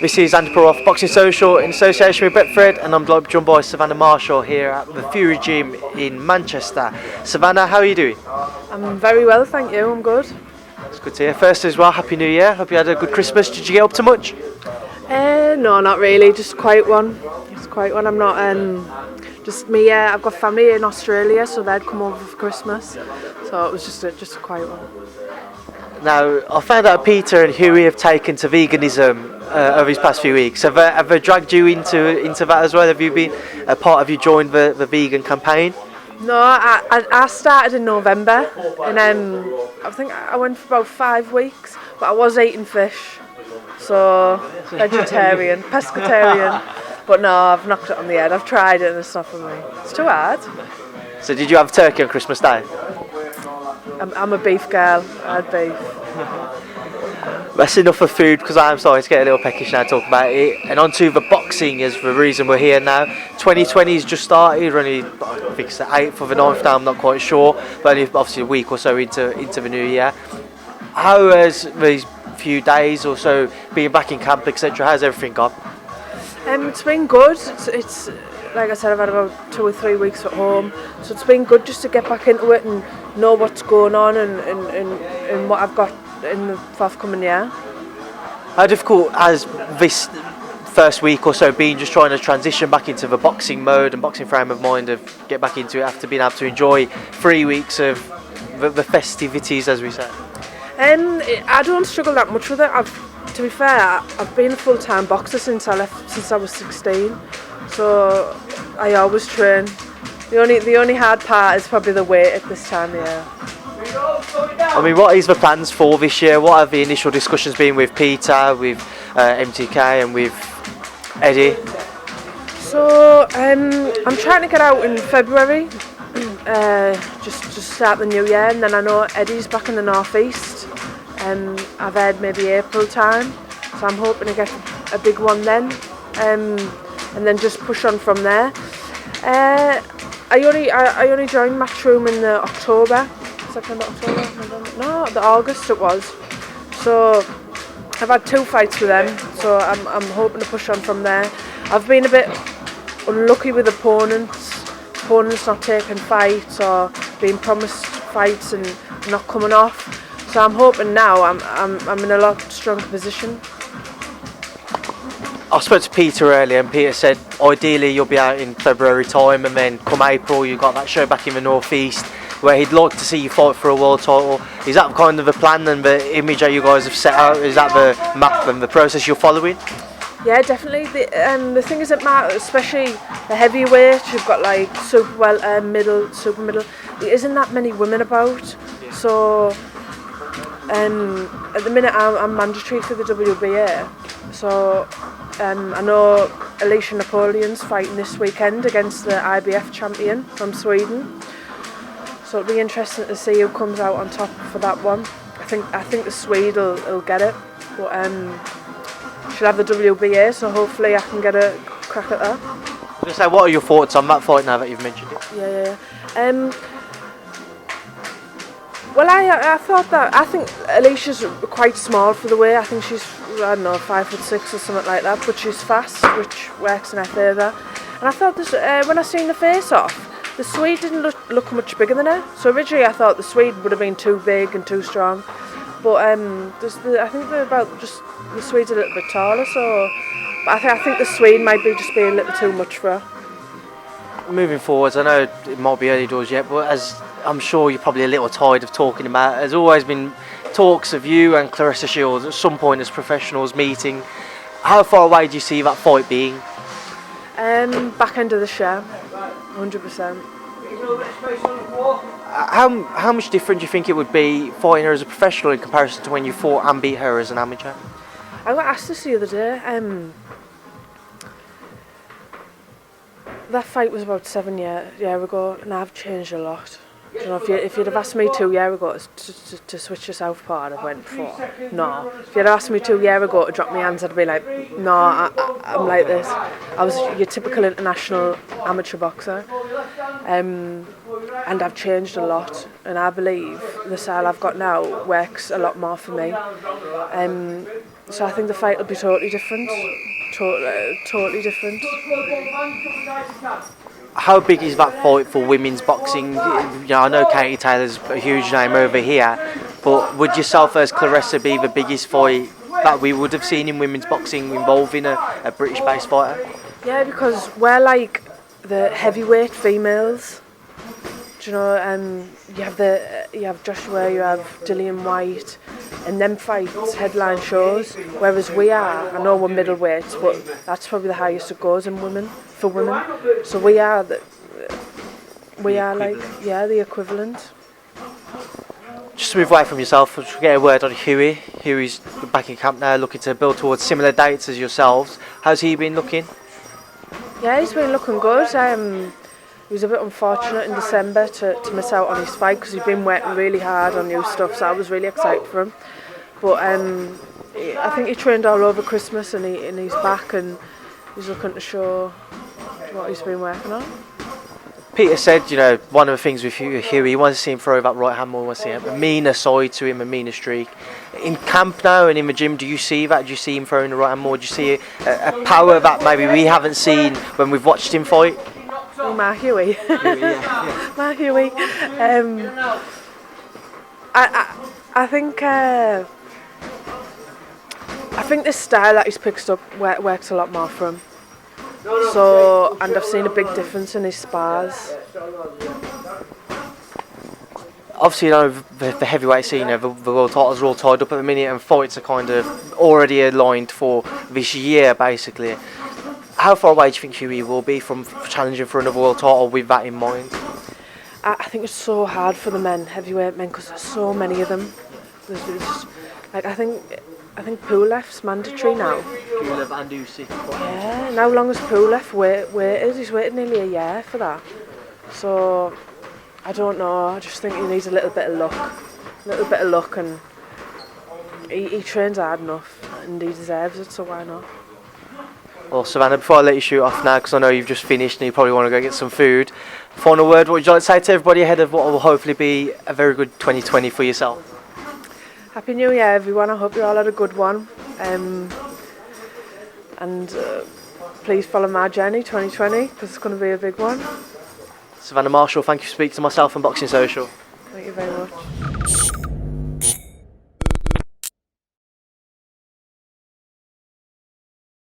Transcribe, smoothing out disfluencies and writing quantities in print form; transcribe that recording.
This is Andy Perroff, Boxing Social in association with Betfred, and I'm joined by Savannah Marshall here at the Fury Gym in Manchester. Savannah, how are you doing? I'm very well, thank you. I'm good. It's good to hear. First as well, Happy New Year. Hope you had a good Christmas. Did you get up to much? No, not really. Just a quiet one. I'm not. Just me. I've got family in Australia, so they'd come over for Christmas. So it was just a quiet one. Now, I found out Peter and Hughie have taken to veganism over these past few weeks. Have they dragged you into that as well? Have you been a part? Have you joined the vegan campaign? No, I started in November, and I think I went for about 5 weeks, but I was eating fish, so vegetarian, pescatarian. But no, I've knocked it on the head. I've tried it and it's not for me. It's too hard. So did you have turkey on Christmas Day? I'm a beef girl. I had beef. That's enough of food, because I'm starting to get a little peckish now talking about it. And on to the boxing is the reason we're here now. 2020 has just started. We're only, I think it's the 8th or the 9th now, I'm not quite sure. But only obviously a week or so into the new year. How has these few days or so, being back in camp, etc., how's everything gone? It's been good. It's like I said, I've had about 2 or 3 weeks at home, so it's been good just to get back into it and know what's going on and what I've got in the forthcoming year. How difficult has this first week or so been, just trying to transition back into the boxing mode and boxing frame of mind, of get back into it after being able to enjoy 3 weeks of the festivities, as we say? I don't struggle that much with it. To be fair, I've been a full-time boxer since I was 16, so I always train. The only hard part is probably the weight at this time of year. I mean, what is the plans for this year? What have the initial discussions been with Peter, with MTK and with Eddie? So I'm trying to get out in February, just start the new year, and then I know Eddie's back in the northeast. I've heard maybe April time, so I'm hoping to get a big one then, and then just push on from there. I only joined Matchroom in the September, October, November, no, the August it was. So I've had 2 fights with them, so I'm hoping to push on from there. I've been a bit unlucky with opponents not taking fights or being promised fights and not coming off. So I'm hoping now I'm in a lot stronger position. I spoke to Peter earlier, and Peter said ideally you'll be out in February time, and then come April you've got that show back in the northeast where he'd like to see you fight for a world title. Is that kind of the plan and the image that you guys have set out? Is that the map and the process you're following? Yeah, definitely. The thing is that especially the heavyweight, you've got like super middle. There isn't that many women about, so at the minute I'm mandatory for the WBA. So I know Alicia Napoleon's fighting this weekend against the IBF champion from Sweden. So it'll be interesting to see who comes out on top for that one. I think the Swede will get it, but she'll have the WBA, so hopefully I can get a crack at that. I was going to say, what are your thoughts on that fight now that you've mentioned it? Yeah. Well, I think Alicia's quite small for the weight. I think she's, I don't know, 5'6" or something like that, but she's fast, which works in her favour. And I thought this, when I seen the face-off, the Swede didn't look much bigger than her. So originally I thought the Swede would have been too big and too strong. But I think they're the Swede's a little bit taller, so but I think the Swede might be just being a little too much for her. Moving forwards, I know it might be early doors yet, but as I'm sure you're probably a little tired of talking about, there's always been talks of you and Claressa Shields at some point as professionals meeting. How far away do you see that fight being? Back end of the show, 100%. How much different do you think it would be fighting her as a professional in comparison to when you fought and beat her as an amateur? I got asked this the other day. That fight was about 7 years ago, and I've changed a lot. You know, if you'd have asked me 2 years ago to switch to southpaw, I'd have went for no. If you'd asked me 2 years ago to drop my hands, I'd be like, no, I'm like this. I was your typical international amateur boxer. and I've changed a lot, and I believe the style I've got now works a lot more for me. So I think the fight will be totally different. Totally different. How big is that fight for women's boxing? I know Katie Taylor's a huge name over here, but would yourself as Claressa be the biggest fight that we would have seen in women's boxing involving a British-based fighter? Yeah, because we're like the heavyweight females. Do you know? You have Joshua, you have Dillian White, and them fights headline shows. Whereas we are, I know we're middleweights, but that's probably the highest it goes in women for women. So we are the equivalent. Just to move away from yourself, just get a word on Hughie. Hughie's back in camp now, looking to build towards similar dates as yourselves. How's he been looking? Yeah, he's been looking good. He was a bit unfortunate in December to miss out on his fight because he'd been working really hard on new stuff, so I was really excited for him. But I think he trained all over Christmas and he's back and he's looking to show what he's been working on. Peter said, one of the things with Hughie, he wants to see him throw that right hand more, wants to see a meaner side to him, a meaner streak. In camp now and in the gym, do you see that? Do you see him throwing the right hand more? Do you see a power that maybe we haven't seen when we've watched him fight? Oh, my Hughie. Yeah. My Hughie. I think the style that he's picked up works a lot more for him. So, and I've seen a big difference in his spars. Obviously, the heavyweight scene, the world titles are all tied up at the minute, and fights are kind of already aligned for this year, basically. How far away do you think Hughie will be from challenging for another world title with that in mind? I think it's so hard for the heavyweight men, because there's so many of them. I think Pulev's mandatory now. Pulev and Usyk. Yeah, and how long has Pulev waited? He's waited nearly a year for that. So, I don't know. I just think he needs a little bit of luck. And he trains hard enough, and he deserves it. So why not? Well, Savannah, before I let you shoot off now, because I know you've just finished and you probably want to go get some food, final word, what would you like to say to everybody ahead of what will hopefully be a very good 2020 for yourself? Happy New Year, everyone. I hope you all had a good one. Please follow my journey 2020, because it's going to be a big one. Savannah Marshall, thank you for speaking to myself and Boxing Social. Thank you very much.